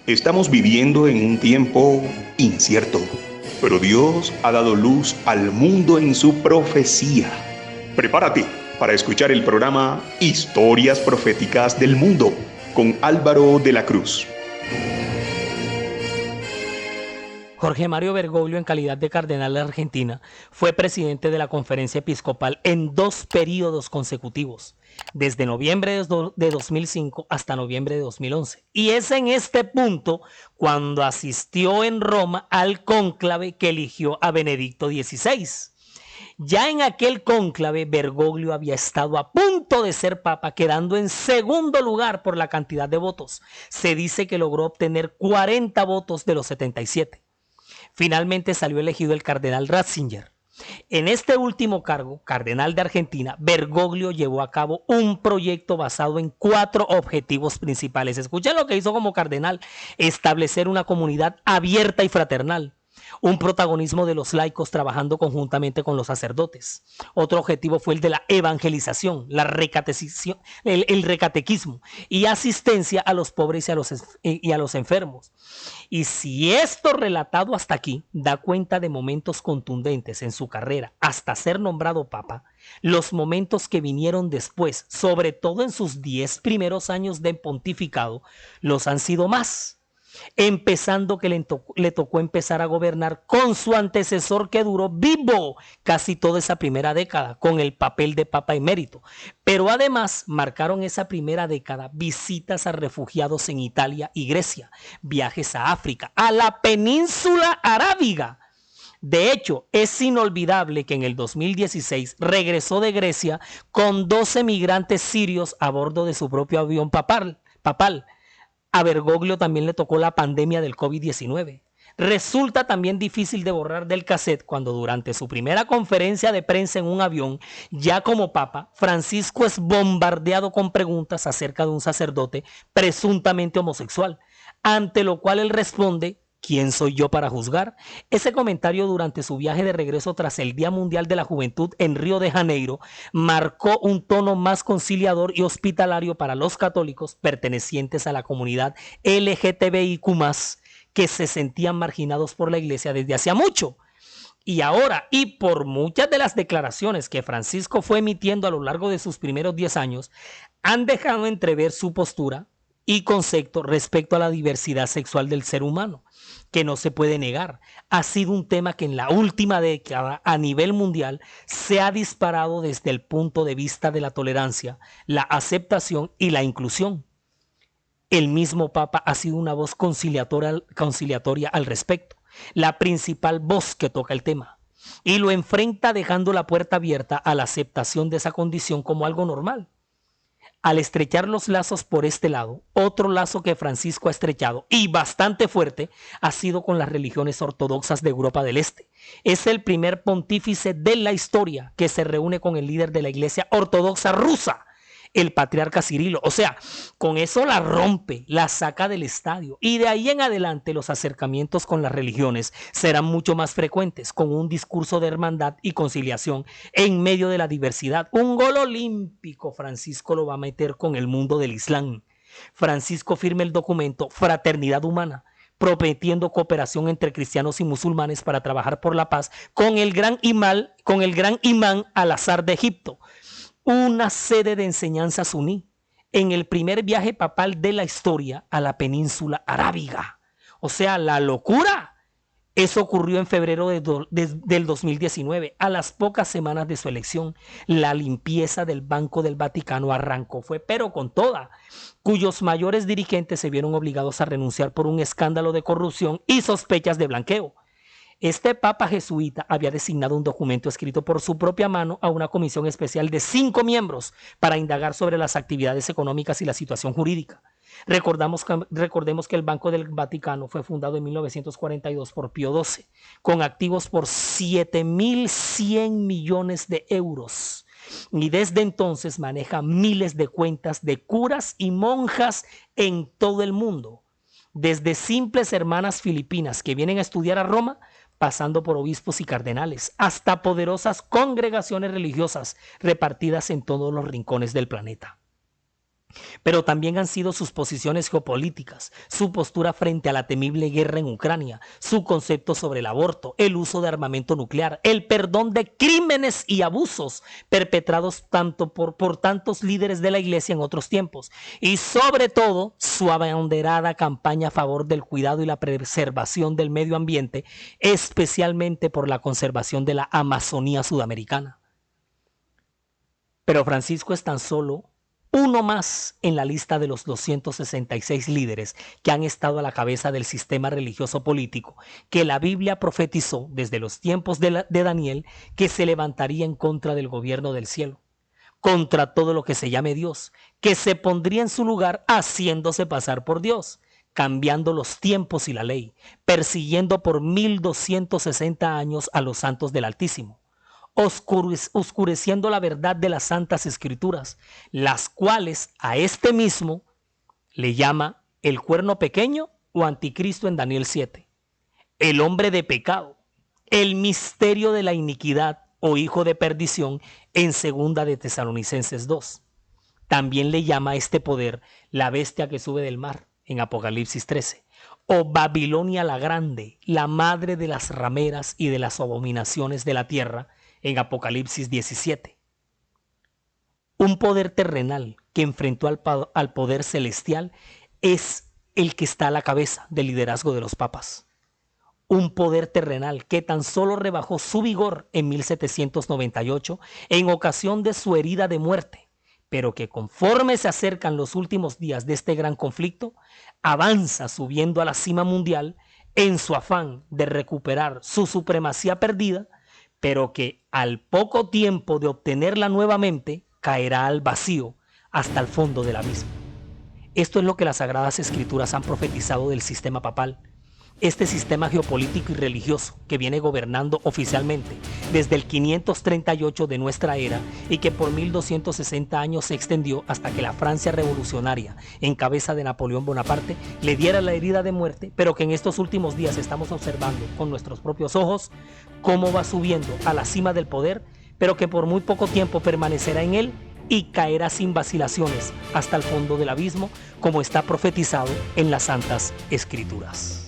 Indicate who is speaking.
Speaker 1: Estamos viviendo en un tiempo incierto, pero Dios ha dado luz al mundo en su profecía. Prepárate para escuchar el programa Historias Proféticas del Mundo con Álvaro de la Cruz.
Speaker 2: Jorge Mario Bergoglio, en calidad de cardenal de Argentina, fue presidente de la Conferencia Episcopal en 2 periodos consecutivos, desde noviembre de 2005 hasta noviembre de 2011. Y es en este punto cuando asistió en Roma al cónclave que eligió a Benedicto XVI. Ya en aquel cónclave, Bergoglio había estado a punto de ser papa, quedando en segundo lugar por la cantidad de votos. Se dice que logró obtener 40 votos de los 77. Finalmente salió elegido el cardenal Ratzinger. En este último cargo, cardenal de Argentina, Bergoglio llevó a cabo un proyecto basado en 4 objetivos principales. Escuchen lo que hizo como cardenal: establecer una comunidad abierta y fraternal, un protagonismo de los laicos trabajando conjuntamente con los sacerdotes. Otro objetivo fue el de la evangelización, el recatequismo y asistencia a los pobres y a los enfermos. Y si esto relatado hasta aquí da cuenta de momentos contundentes en su carrera hasta ser nombrado papa, los momentos que vinieron después, sobre todo en sus 10 primeros años de pontificado, los han sido más. Empezando que le tocó empezar a gobernar con su antecesor, que duró vivo casi toda esa primera década con el papel de papa emérito. Pero además marcaron esa primera década visitas a refugiados en Italia y Grecia, viajes a África, a la península arábiga. De hecho, es inolvidable que en el 2016 regresó de Grecia con 12 migrantes sirios a bordo de su propio avión papal. A Bergoglio también le tocó la pandemia del COVID-19. Resulta también difícil de borrar del cassette cuando durante su primera conferencia de prensa en un avión, ya como papa, Francisco es bombardeado con preguntas acerca de un sacerdote presuntamente homosexual, ante lo cual él responde: ¿quién soy yo para juzgar? Ese comentario durante su viaje de regreso tras el Día Mundial de la Juventud en Río de Janeiro marcó un tono más conciliador y hospitalario para los católicos pertenecientes a la comunidad LGTBIQ+, que se sentían marginados por la Iglesia desde hacía mucho. Y ahora, y por muchas de las declaraciones que Francisco fue emitiendo a lo largo de sus primeros 10 años, han dejado entrever su postura y concepto respecto a la diversidad sexual del ser humano, que no se puede negar. Ha sido un tema que en la última década a nivel mundial se ha disparado desde el punto de vista de la tolerancia, la aceptación y la inclusión. El mismo Papa ha sido una voz conciliatoria al respecto, la principal voz que toca el tema, y lo enfrenta dejando la puerta abierta a la aceptación de esa condición como algo normal. Al estrechar los lazos por este lado, otro lazo que Francisco ha estrechado, y bastante fuerte, ha sido con las religiones ortodoxas de Europa del Este. Es el primer pontífice de la historia que se reúne con el líder de la Iglesia Ortodoxa rusa, el patriarca Cirilo. O sea, con eso la rompe, la saca del estadio, y de ahí en adelante los acercamientos con las religiones serán mucho más frecuentes, con un discurso de hermandad y conciliación en medio de la diversidad. Un gol olímpico Francisco lo va a meter con el mundo del Islam. Francisco firma el documento Fraternidad Humana, prometiendo cooperación entre cristianos y musulmanes para trabajar por la paz con el gran imán Al-Azhar de Egipto, una sede de enseñanza suní, en el primer viaje papal de la historia a la península arábiga. O sea, la locura. Eso ocurrió en febrero del 2019, a las pocas semanas de su elección. La limpieza del Banco del Vaticano arrancó, pero con toda, cuyos mayores dirigentes se vieron obligados a renunciar por un escándalo de corrupción y sospechas de blanqueo. Este papa jesuita había designado un documento escrito por su propia mano a una comisión especial de 5 miembros para indagar sobre las actividades económicas y la situación jurídica. Recordemos que el Banco del Vaticano fue fundado en 1942 por Pío XII, con activos por 7.100 millones de euros. Y desde entonces maneja miles de cuentas de curas y monjas en todo el mundo, desde simples hermanas filipinas que vienen a estudiar a Roma, pasando por obispos y cardenales, hasta poderosas congregaciones religiosas repartidas en todos los rincones del planeta. pero también han sido sus posiciones geopolíticas, su postura frente a la temible guerra en Ucrania, su concepto sobre el aborto, el uso de armamento nuclear, el perdón de crímenes y abusos perpetrados por tantos líderes de la Iglesia en otros tiempos, y sobre todo su abanderada campaña a favor del cuidado y la preservación del medio ambiente, especialmente por la conservación de la Amazonía sudamericana. Pero Francisco es tan solo uno más en la lista de los 266 líderes que han estado a la cabeza del sistema religioso político que la Biblia profetizó desde los tiempos de Daniel que se levantaría en contra del gobierno del cielo, contra todo lo que se llame Dios, que se pondría en su lugar haciéndose pasar por Dios, cambiando los tiempos y la ley, persiguiendo por 1260 años a los santos del Altísimo, oscureciendo la verdad de las Santas Escrituras, las cuales a este mismo le llama el cuerno pequeño o anticristo en Daniel 7, el hombre de pecado, el misterio de la iniquidad o hijo de perdición en segunda de Tesalonicenses 2. También le llama a este poder la bestia que sube del mar en Apocalipsis 13, o Babilonia la grande, la madre de las rameras y de las abominaciones de la tierra en Apocalipsis 17. Un poder terrenal que enfrentó al poder celestial es el que está a la cabeza del liderazgo de los papas. Un poder terrenal que tan solo rebajó su vigor en 1798 en ocasión de su herida de muerte, pero que conforme se acercan los últimos días de este gran conflicto, avanza subiendo a la cima mundial en su afán de recuperar su supremacía perdida, pero que al poco tiempo de obtenerla nuevamente caerá al vacío hasta el fondo del abismo. Esto es lo que las Sagradas Escrituras han profetizado del sistema papal, este sistema geopolítico y religioso que viene gobernando oficialmente desde el 538 de nuestra era y que por 1260 años se extendió hasta que la Francia revolucionaria, en cabeza de Napoleón Bonaparte, le diera la herida de muerte, pero que en estos últimos días estamos observando con nuestros propios ojos cómo va subiendo a la cima del poder, pero que por muy poco tiempo permanecerá en él y caerá sin vacilaciones hasta el fondo del abismo, como está profetizado en las Santas Escrituras.